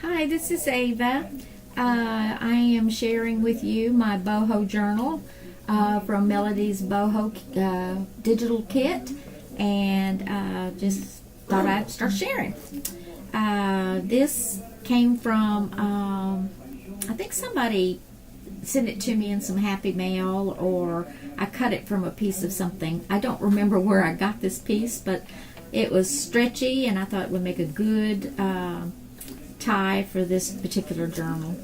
Hi, this is Ava. I am sharing with you my BoHo Journal from Melodi's BoHo digital kit, and just thought I'd start sharing. This came from, I think somebody sent it to me in some Happy Mail, or I cut it from a piece of something. I don't remember where I got this piece, but it was stretchy, and I thought it would make a good tie for this particular journal.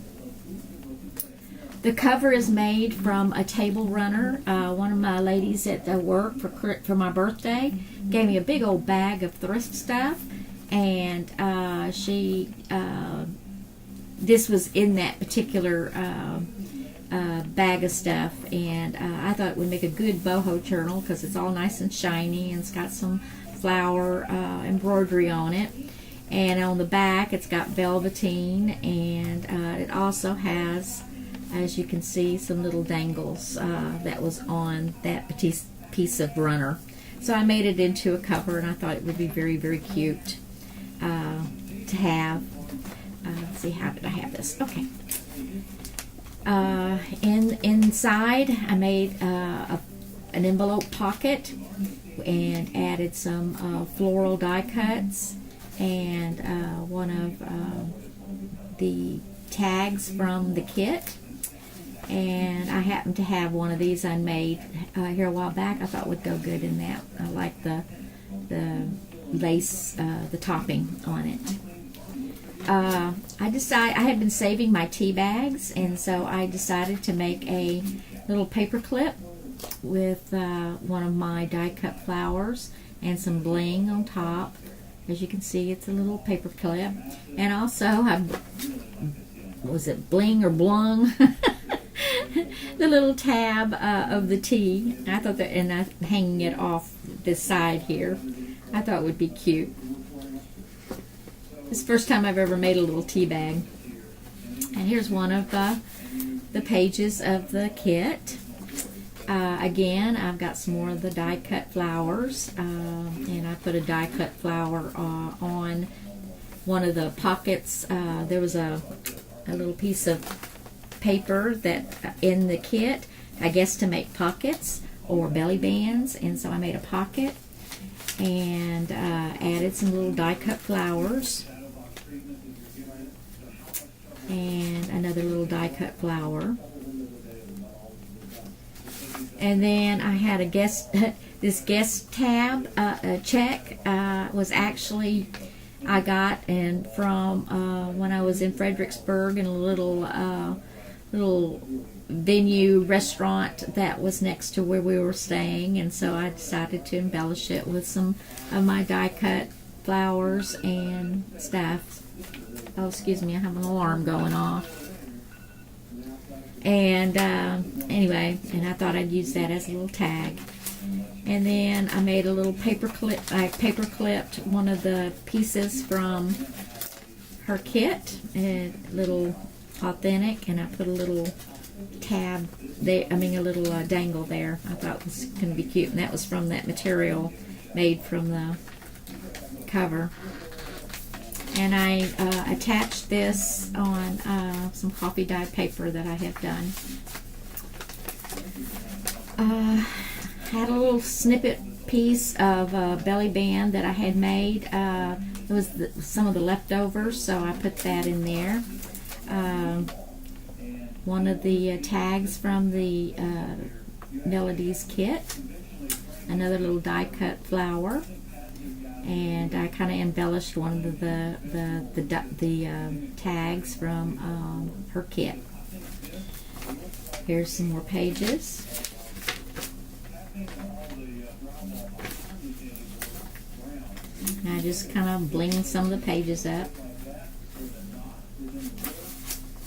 The cover is made from a table runner. One of my ladies at the work for my birthday gave me a big old bag of thrift stuff, and this was in that particular bag of stuff, and I thought it would make a good boho journal because it's all nice and shiny, and it's got some flower embroidery on it. And on the back it's got velveteen, and it also has, as you can see, some little dangles that was on that piece of runner. So I made it into a cover, and I thought it would be very, very cute to have. Let's see, how did I have this? Okay. Inside I made an envelope pocket and added some floral die cuts, and one of the tags from the kit. And I happen to have one of these I made here a while back. I thought would go good in that. I like the lace, the topping on it. I had been saving my tea bags, and so I decided to make a little paper clip with one of my die cut flowers and some bling on top. As you can see, it's a little paper clip, and also was it bling or blung? The little tab of the tea. I thought that, and I'm hanging it off this side here. I thought it would be cute. It's the first time I've ever made a little tea bag. And here's one of the pages of the kit. Again, I've got some more of the die cut flowers, and I put a die cut flower on one of the pockets. There was a little piece of paper that in the kit, I guess, to make pockets or belly bands, and so I made a pocket and added some little die cut flowers and another little die cut flower. And then I had this guest tab check was actually I got from when I was in Fredericksburg, in a little venue restaurant that was next to where we were staying, and so I decided to embellish it with some of my die cut flowers and stuff. Oh, excuse me, I have an alarm going off. And anyway, and I thought I'd use that as a little tag. And then I made a little paper clip. I paper clipped one of the pieces from her kit, a little authentic, and I put a little tab there. I mean, a little dangle there. I thought it was going to be cute, and that was from that material made from the cover. And I attached this on some coffee dyed paper that I have done. Had a little snippet piece of belly band that I had made. It was some of the leftovers, so I put that in there. One of the tags from the Melodi's kit. Another little die cut flower. And I kind of embellished one of the tags from her kit. Here's some more pages. And I just kind of blinged some of the pages up.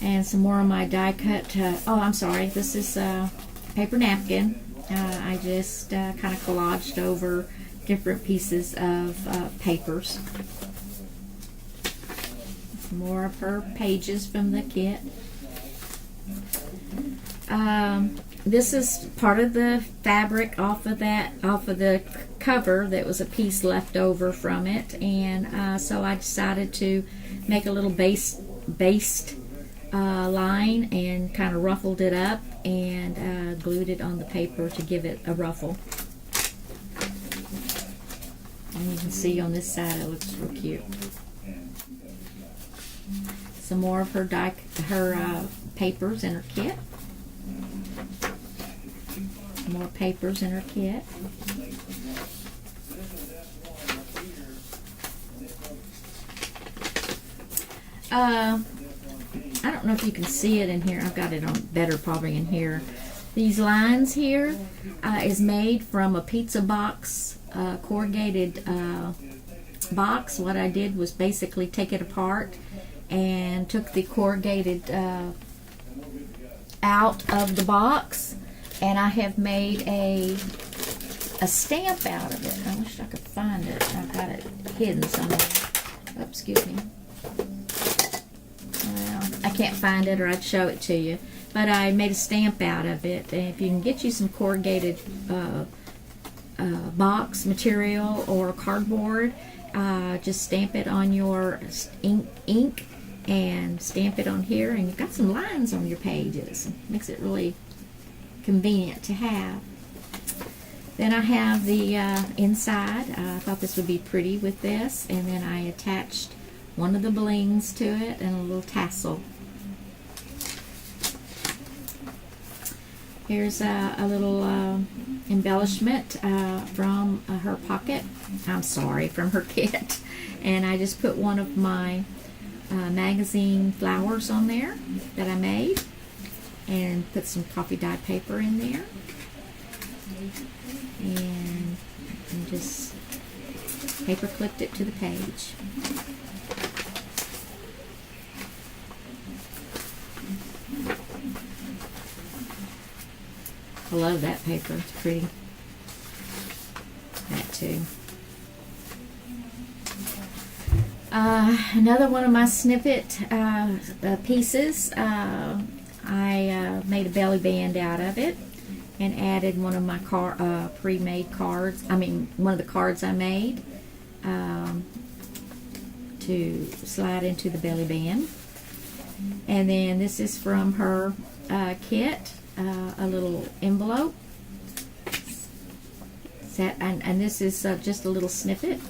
And some more of my die cut. Oh, I'm sorry. This is a paper napkin. I just kind of collaged over different pieces of papers. Some more of her pages from the kit. This is part of the fabric off of the cover that was a piece left over from it, and so I decided to make a little based line and kind of ruffled it up and glued it on the paper to give it a ruffle. And you can see on this side it looks real cute. Some more of her papers in her kit. More papers in her kit. I don't know if you can see it in here. I've got it on better probably in here. These lines here is made from a pizza box, corrugated box. What I did was basically take it apart and took the corrugated out of the box, and I have made a stamp out of it. I wish I could find it. I've got it hidden somewhere. Oh, excuse me. Well, I can't find it, or I'd show it to you. But I made a stamp out of it. And if you can get you some corrugated box material or cardboard, just stamp it on your ink and stamp it on here, and you've got some lines on your pages. It makes it really convenient to have. Then I have the inside. I thought this would be pretty with this, and then I attached one of the blings to it and a little tassel. Here's a little embellishment from her pocket. I'm sorry, from her kit. And I just put one of my magazine flowers on there that I made, and put some coffee dyed paper in there, and just paper clipped it to the page. I love that paper. It's pretty. That too. Another one of my snippet pieces, I made a belly band out of it and added one of my pre-made cards. One of the cards I made to slide into the belly band. And then this is from her kit, a little envelope. And this is just a little snippet.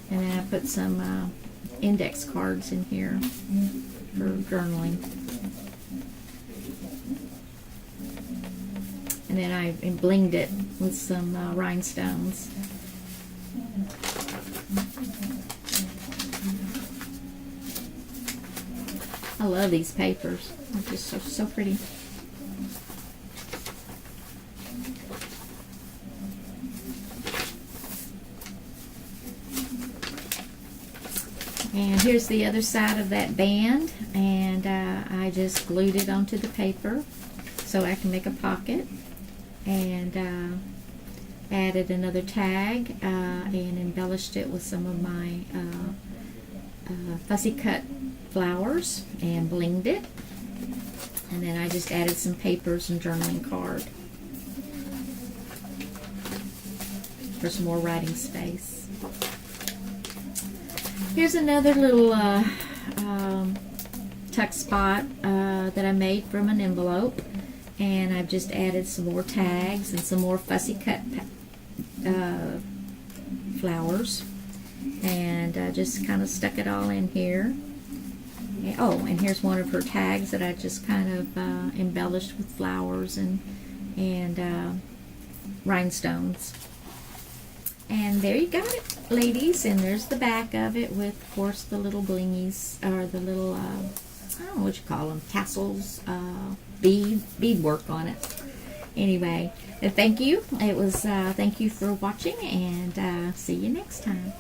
And then I put some index cards in here for journaling. And then I blinged it with some rhinestones. I love these papers. They're just so pretty. And here's the other side of that band, and I just glued it onto the paper so I can make a pocket, and added another tag and embellished it with some of my fussy cut flowers and blinged it, and then I just added some papers and journaling card for some more writing space. Here's another little tuck spot that I made from an envelope, and I've just added some more tags and some more fussy cut flowers, and just kind of stuck it all in here. Oh, and here's one of her tags that I just kind of embellished with flowers and rhinestones. And there you got it, ladies. And there's the back of it with, of course, the little blingies, or the little, I don't know what you call them, tassels, bead work on it. Anyway, thank you. Thank you for watching, and see you next time.